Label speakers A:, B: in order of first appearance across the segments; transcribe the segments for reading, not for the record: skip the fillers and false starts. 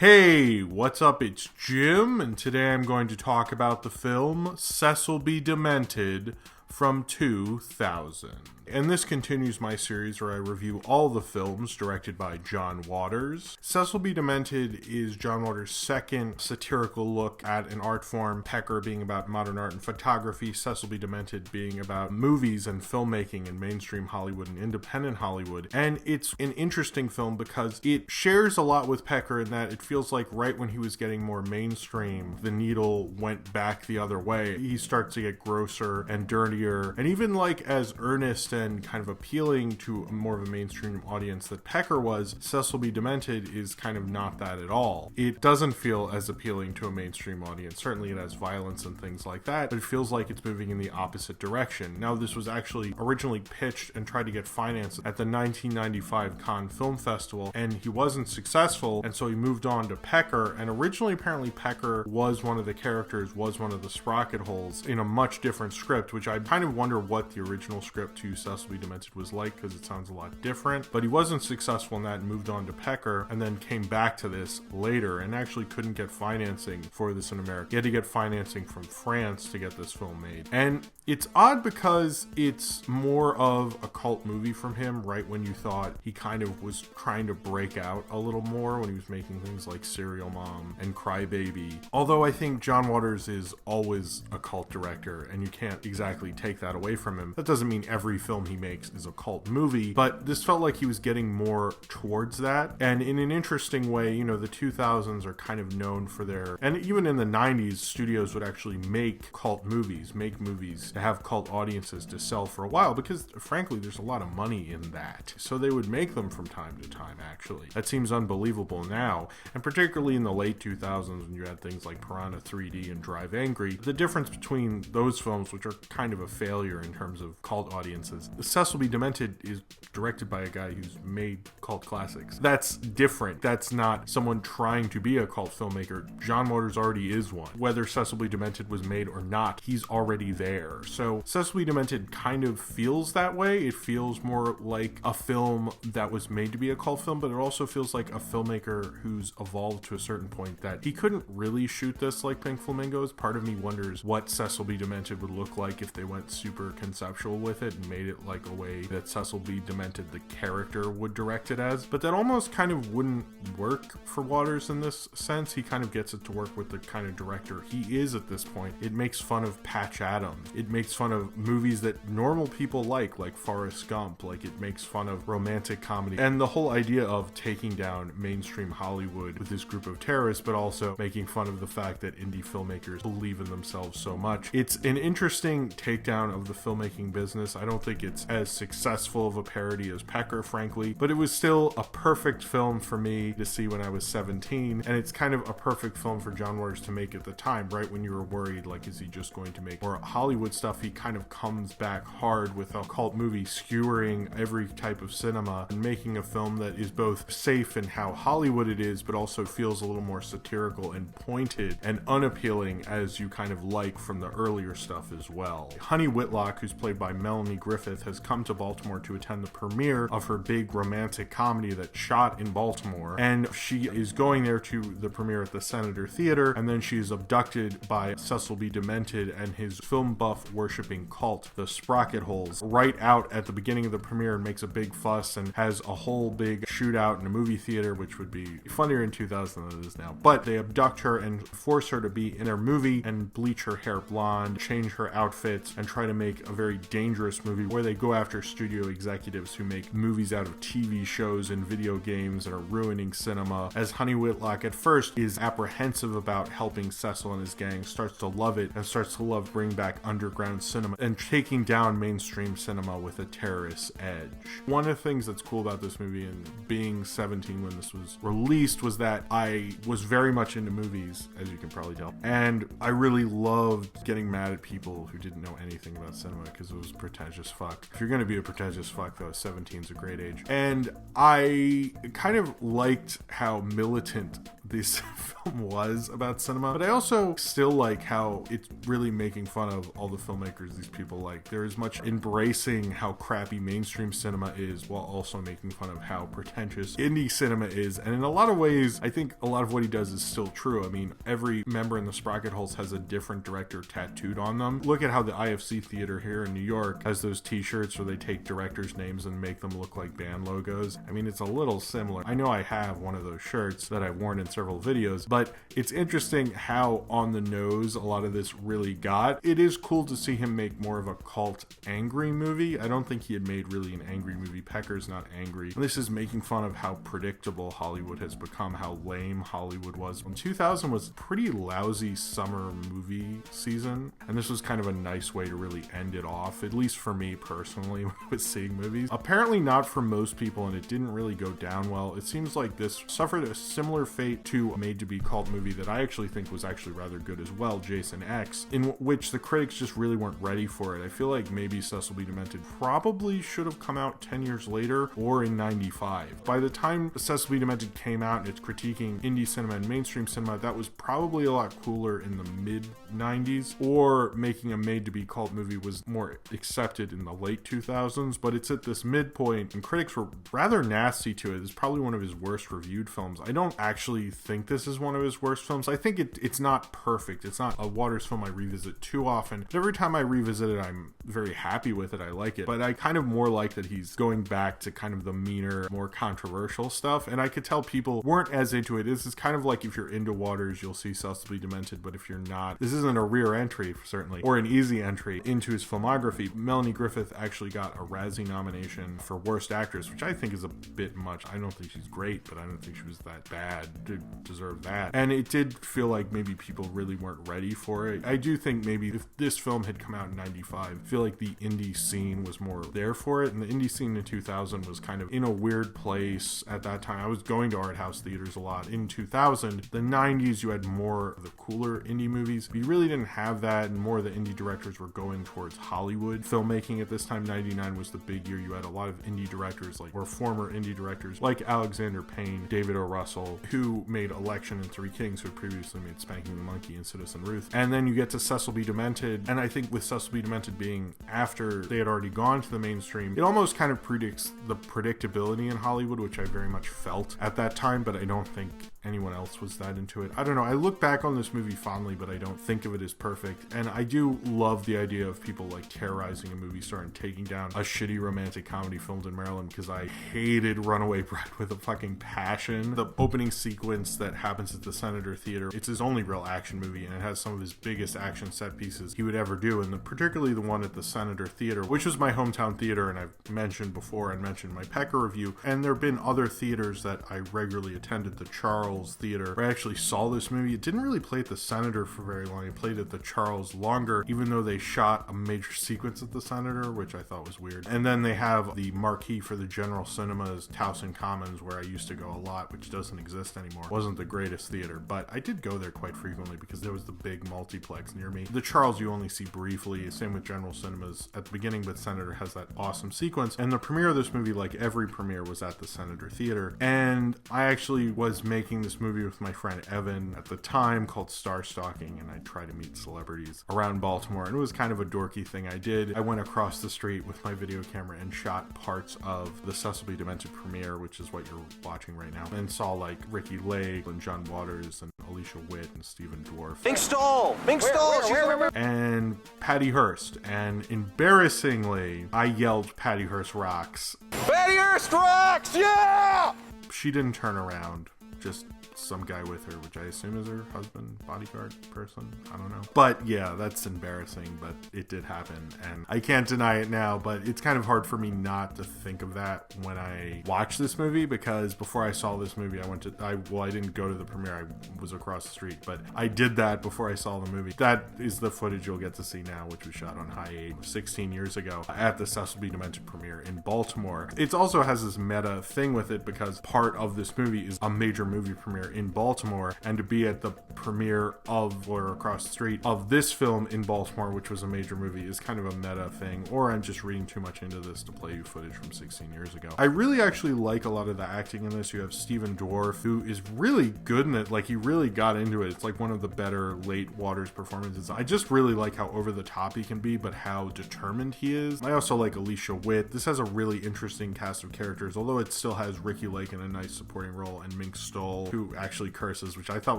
A: Hey, what's up? It's Jim, and today I'm going to talk about the film Cecil B. Demented from 2000. And this continues my series where I review all the films directed by John Waters. Cecil B. Demented is John Waters' second satirical look at an art form, Pecker being about modern art and photography, Cecil B. Demented being about movies and filmmaking and mainstream Hollywood and independent Hollywood. And it's an interesting film because it shares a lot with Pecker in that it feels like right when he was getting more mainstream, the needle went back the other way. He starts to get grosser and dirtier, and even like as earnest and kind of appealing to more of a mainstream audience that Pecker was, Cecil B. Demented is kind of not that at all. It doesn't feel as appealing to a mainstream audience. Certainly it has violence and things like that, but it feels like it's moving in the opposite direction. Now, this was actually originally pitched and tried to get financed at the 1995 Cannes Film Festival, and he wasn't successful, and so he moved on to Pecker, and originally apparently Pecker was one of the characters, was one of the sprocket holes in a much different script, which I kind of wonder what the original script to Cecil B. Demented was like, because it sounds a lot different. But he wasn't successful in that and moved on to Pecker, and then came back to this later and actually couldn't get financing for this in America. He had to get financing from France to get this film made. And it's odd because it's more of a cult movie from him right when you thought he kind of was trying to break out a little more, when he was making things like Serial Mom and Cry Baby. Although I think John Waters is always a cult director, and you can't exactly take that away from him. That doesn't mean every film he makes is a cult movie, but this felt like he was getting more towards that. And in an interesting way, you know, the 2000s are kind of known for their, and even in the 90s, studios would actually make cult movies, make movies to have cult audiences to sell for a while, because frankly there's a lot of money in that. So they would make them from time to time, actually. That seems unbelievable now, and particularly in the late 2000s when you had things like Piranha 3D and Drive Angry. The difference between those films, which are kind of a failure in terms of cult audiences, Cecil B. Demented is directed by a guy who's made cult classics. That's different. That's not someone trying to be a cult filmmaker. John Waters already is one. Whether Cecil B. Demented was made or not, he's already there. So Cecil B. Demented kind of feels that way. It feels more like a film that was made to be a cult film, but it also feels like a filmmaker who's evolved to a certain point that he couldn't really shoot this like Pink Flamingos. Part of me wonders what Cecil B. Demented would look like if they went super conceptual with it and made it like a way that Cecil B. Demented, the character, would direct it as. But that almost kind of wouldn't work for Waters in this sense. He kind of gets it to work with the kind of director he is at this point. It makes fun of Patch Adams. It makes fun of movies that normal people like Forrest Gump. Like, it makes fun of romantic comedy. And the whole idea of taking down mainstream Hollywood with this group of terrorists, but also making fun of the fact that indie filmmakers believe in themselves so much. It's an interesting takedown of the filmmaking business. I don't think it's as successful of a parody as Pecker, frankly, but it was still a perfect film for me to see when I was 17, and it's kind of a perfect film for John Waters to make at the time, right when you were worried, like, is he just going to make more Hollywood stuff? He kind of comes back hard with a cult movie, skewering every type of cinema and making a film that is both safe in how Hollywood it is, but also feels a little more satirical and pointed and unappealing, as you kind of like from the earlier stuff as well. Honey Whitlock, who's played by Melanie Griffith, has come to Baltimore to attend the premiere of her big romantic comedy that shot in Baltimore, and she is going there to the premiere at the Senator Theater, and then she is abducted by Cecil B. Demented and his film buff worshipping cult, the Sprocket Holes, right out at the beginning of the premiere, and makes a big fuss and has a whole big shootout in a movie theater, which would be funnier in 2000 than it is now. But they abduct her and force her to be in their movie and bleach her hair blonde, change her outfits, and try to make a very dangerous movie where they go after studio executives who make movies out of TV shows and video games that are ruining cinema. As Honey Whitlock at first is apprehensive about helping Cecil and his gang, starts to love it and starts to love bringing back underground cinema and taking down mainstream cinema with a terrorist edge. One of the things that's cool about this movie, and being 17 when this was released, was that I was very much into movies, as you can probably tell, and I really loved getting mad at people who didn't know anything anything about cinema because it was pretentious fuck. If you're going to be a pretentious fuck, though, 17's a great age. And I kind of liked how militant this film was about cinema, but I also still like how it's really making fun of all the filmmakers these people like. There is much embracing how crappy mainstream cinema is while also making fun of how pretentious indie cinema is. And in a lot of ways, I think a lot of what he does is still true. I mean, every member in the Sprocket Holes has a different director tattooed on them. Look at how the IFC Theater here in New York has those t-shirts where they take directors' names and make them look like band logos. I mean, it's a little similar. I know I have one of those shirts that I've worn in several videos, but it's interesting how on the nose a lot of this really got. It is cool to see him make more of a cult angry movie. I don't think he had made really an angry movie. Pecker's not angry. This is making fun of how predictable Hollywood has become, how lame Hollywood was. 2000 was a pretty lousy summer movie season, and this was kind of a nice way to really end it off, at least for me personally, when I was seeing movies. Apparently not for most people, and it didn't really go down well. It seems like this suffered a similar fate to a made-to-be cult movie that I actually think was actually rather good as well, Jason X, in which the critics just really weren't ready for it. I feel like maybe Cecil B. Demented probably should have come out 10 years later or in 95. By the time Cecil B. Demented came out and it's critiquing indie cinema and mainstream cinema, that was probably a lot cooler in the mid-90s, or making a made-to-be cult movie was more accepted in the late 2000s, but it's at this midpoint and critics were rather nasty to it. It's probably one of his worst reviewed films. I don't actually think this is one of his worst films. I think it's not perfect. It's not a Waters film I revisit too often, but every time I revisit it, I'm very happy with it. I like it, but I kind of more like that he's going back to kind of the meaner, more controversial stuff, and I could tell people weren't as into it. This is kind of like if you're into Waters, you'll see Cecil B. Demented, but if you're not, this isn't a rear entry, certainly, or an easy entry into his filmography. Melanie Griffith actually got a Razzie nomination for Worst Actress, which I think is a bit much. I don't think she's great, but I don't think she was that bad to deserve that. And it did feel like maybe people really weren't ready for it. I do think maybe if this film had come out in 95, I feel like the indie scene was more there for it, and the indie scene in 2000 was kind of in a weird place at that time. I was going to art house theaters a lot in 2000. The 90s, you had more of the cooler indie movies. You really didn't have that, and more of the indie directors were going towards Hollywood filmmaking at this time. 99 was the big year. You had a lot of indie directors, or former indie directors, like Alexander Payne, David O. Russell, who made Election and Three Kings, who had previously made Spanking the Monkey and Citizen Ruth. And then you get to Cecil B. Demented, and I think with Cecil B. Demented being after they had already gone to the mainstream, it almost kind of predicts the predictability in Hollywood, which I very much felt at that time, but I don't think anyone else was that into it. I don't know. I look back on this movie fondly, but I don't think of it as perfect. And I do love the idea of people like terrorizing a movie star and taking down a shitty romantic comedy filmed in Maryland, because I hated Runaway Bride with a fucking passion. The opening sequence that happens at the Senator Theater, it's his only real action movie, and it has some of his biggest action set pieces he would ever do, and particularly the one at the Senator Theater, which was my hometown theater, and I've mentioned before and mentioned my Pecker review. And there have been other theaters that I regularly attended, the Charles Theater, where I actually saw this movie. It didn't really play at the Senator for very long. It played at the Charles longer, even though they shot a major sequence at the Senator, which I thought was weird. And then they have the marquee for the General Cinemas, Towson Commons, where I used to go a lot, which doesn't exist anymore. Wasn't the greatest theater, but I did go there quite frequently because there was the big multiplex near me. The Charles you only see briefly, same with General Cinemas at the beginning, but Senator has that awesome sequence. And the premiere of this movie, like every premiere, was at the Senator Theater. And I actually was making this movie with my friend Evan at the time called Star Stalking, and I tried to meet celebrities around Baltimore, and it was kind of a dorky thing I did. I went across the street with my video camera and shot parts of the Cecil B. Demented premiere, which is what you're watching right now, and saw like Ricky Lake and John Waters and Alicia Witt and Stephen Dwarf.
B: Mink Stole! Where?
A: And Patty Hearst. And embarrassingly, I yelled, "Patty Hearst rocks."
B: Patty Hearst rocks! Yeah!
A: She didn't turn around. Just some guy with her, which I assume is her husband, bodyguard person. I don't know. But yeah, that's embarrassing, but it did happen. And I can't deny it now, but it's kind of hard for me not to think of that when I watch this movie, because before I saw this movie, I didn't go to the premiere. I was across the street, but I did that before I saw the movie. That is the footage you'll get to see now, which was shot on High 8 16 years ago at the Cecil B. Demented premiere in Baltimore. It also has this meta thing with it because part of this movie is a major movie premiere in Baltimore, and to be at the premiere of, or across the street of, this film in Baltimore, which was a major movie, is kind of a meta thing, or I'm just reading too much into this to play you footage from 16 years ago. I really actually like a lot of the acting in this. You have Stephen Dorff, who is really good in it. Like, he really got into it. It's like one of the better late Waters performances. I just really like how over the top he can be, but how determined he is. I also like Alicia Witt. This has a really interesting cast of characters, although it still has Ricky Lake in a nice supporting role, and Mink Stoll, who actually curses, which I thought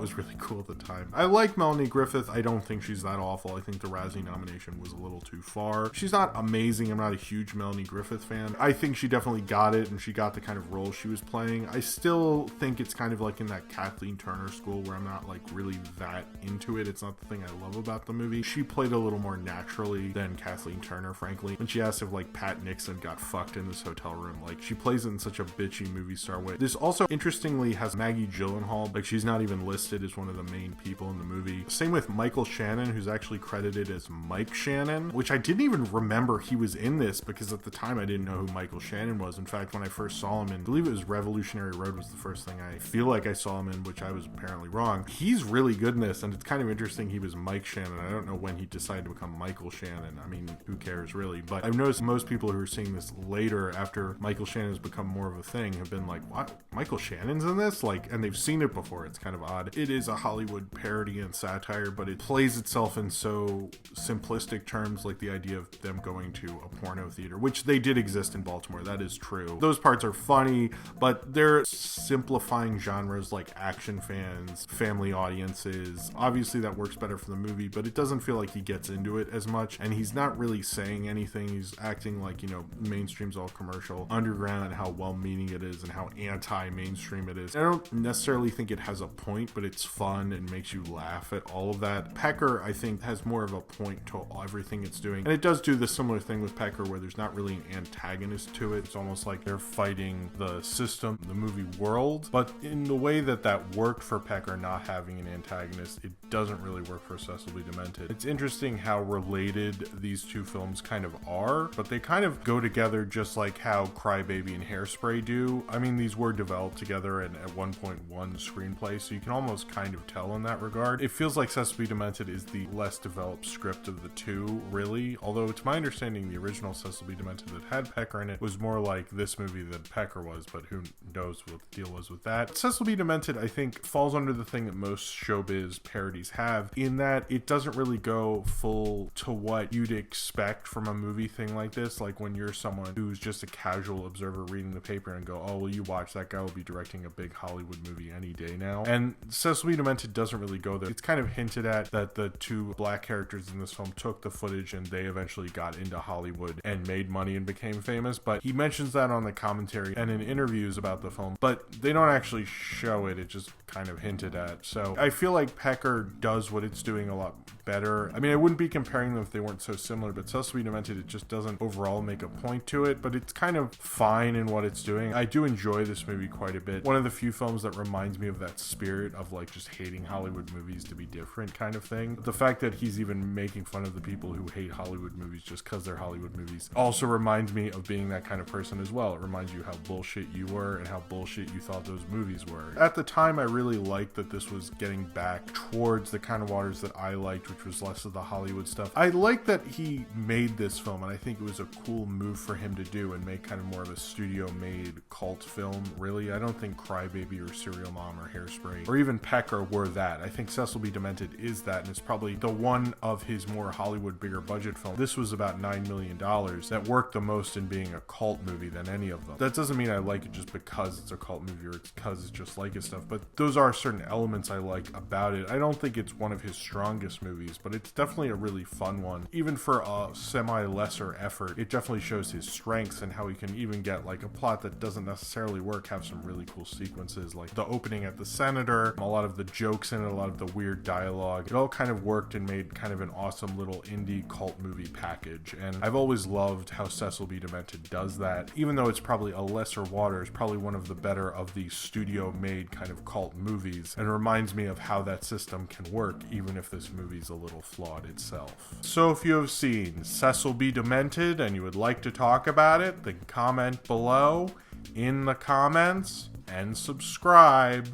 A: was really cool at the time. I like Melanie Griffith. I don't think she's that awful. I think the Razzie nomination was a little too far. She's not amazing. I'm not a huge Melanie Griffith fan. I think she definitely got it, and she got the kind of role she was playing. I still think it's kind of like in that Kathleen Turner school where I'm not like really that into it. It's not the thing I love about the movie. She played a little more naturally than Kathleen Turner, frankly. When she asked if like Pat Nixon got fucked in this hotel room, like she plays it in such a bitchy movie star way. This also interestingly has Maggie Gyllenhaal. Like, she's not even listed as one of the main people in the movie. Same with Michael Shannon, who's actually credited as Mike Shannon, which I didn't even remember he was in this, because at the time I didn't know who Michael Shannon was. In fact, when I first saw him in, I believe it was Revolutionary Road was the first thing I feel like I saw him in, which I was apparently wrong. He's really good in this, and it's kind of interesting he was Mike Shannon. I don't know when he decided to become Michael Shannon. I mean, who cares really? But I've noticed most people who are seeing this later, after Michael Shannon has become more of a thing, have been like, what? Michael Shannon's in this? Like, and they've seen it before. It's kind of odd. It is a Hollywood parody and satire, but it plays itself in so simplistic terms, like the idea of them going to a porno theater, which they did exist in Baltimore. That is true. Those parts are funny, but they're simplifying genres like action fans, family audiences. Obviously that works better for the movie, but it doesn't feel like he gets into it as much, and he's not really saying anything. He's acting like, you know, mainstream's all commercial, underground, and how well-meaning it is and how anti-mainstream it is. I don't necessarily think it has a point, but it's fun and makes you laugh at all of that. Pecker, I think, has more of a point to everything it's doing, and it does do the similar thing with Pecker where there's not really an antagonist to it. It's almost like they're fighting the system, the movie world, but in the way that worked for Pecker, not having an antagonist, it doesn't really work for Cecil B. Demented. It's interesting how related these two films kind of are, but they kind of go together just like how Crybaby and Hairspray do. I mean, these were developed together and at one point one screenplay, so you can almost kind of tell in that regard. It feels like Cecil B. Demented is the less developed script of the two, really, although it's my understanding the original Cecil B. Demented that had Pecker in it was more like this movie than Pecker was, but who knows what the deal was with that. Cecil B. Demented, I think, falls under the thing that most showbiz parodies have, in that it doesn't really go full to what you'd expect from a movie thing like this. Like when you're someone who's just a casual observer reading the paper and go, oh, well, you watch, that guy will be directing a big Hollywood movie any day now. And Cecil B. Demented doesn't really go there. It's kind of hinted at that the two black characters in this film took the footage and they eventually got into Hollywood and made money and became famous, but he mentions that on the commentary and in interviews about the film, but they don't actually show it. It just kind of hinted at. So I feel like Pecker does what it's doing a lot better. I mean, I wouldn't be comparing them if they weren't so similar, but Cecil B. Demented, it just doesn't overall make a point to it, but it's kind of fine in what it's doing. I do enjoy this movie quite a bit. One of the few films that reminds me of that spirit of like just hating Hollywood movies to be different kind of thing. The fact that he's even making fun of the people who hate Hollywood movies just because they're Hollywood movies also reminds me of being that kind of person as well. It reminds you how bullshit you were and how bullshit you thought those movies were. At the time, I really liked that this was getting back towards the kind of waters that I liked, which was less of the Hollywood stuff. I like that he made this film, and I think it was a cool move for him to do and make kind of more of a studio-made cult film, really. I don't think Crybaby or Serial Mom or Hairspray or even Pecker were that. I think Cecil B. Demented is that, and it's probably the one of his more Hollywood bigger budget films. This was about $9 million that worked the most in being a cult movie than any of them. That doesn't mean I like it just because it's a cult movie or it's because it's just like his stuff, but those are certain elements I like about it. I don't think it's one of his strongest movies, but it's definitely a really fun one. Even for a semi-lesser effort, it definitely shows his strengths and how he can even get like a plot that doesn't necessarily work, have some really cool sequences, like the opening at the Senator, a lot of the jokes in it, a lot of the weird dialogue. It all kind of worked and made kind of an awesome little indie cult movie package, and I've always loved how Cecil B. Demented does that. Even though it's probably a lesser water, it's probably one of the better of the studio-made kind of cult movies, and reminds me of how that system can work, even if this movie's a little flawed itself. So if you have seen Cecil B. Demented and you would like to talk about it, then comment below in the comments and subscribe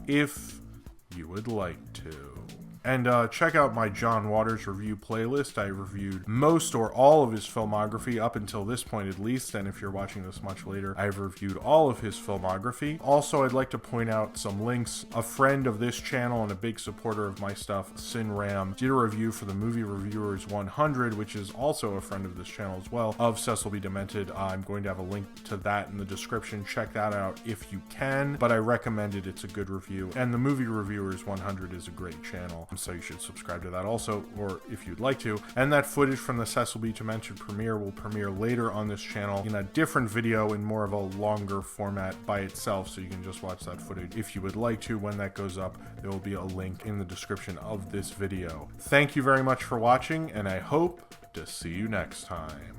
A: if you would like to. And check out my John Waters review playlist. I reviewed most or all of his filmography up until this point at least, and if you're watching this much later, I've reviewed all of his filmography. Also, I'd like to point out some links. A friend of this channel and a big supporter of my stuff, Sin Ram, did a review for the Movie Reviewers 100, which is also a friend of this channel as well, of Cecil B. Demented. I'm going to have a link to that in the description. Check that out if you can, but I recommend it. It's a good review. And the Movie Reviewers 100 is a great channel, so you should subscribe to that also, or if you'd like to. And that footage from the Cecil B. Demented premiere will premiere later on this channel in a different video in more of a longer format by itself, so you can just watch that footage if you would like to. When that goes up, there will be a link in the description of this video. Thank you very much for watching, and I hope to see you next time.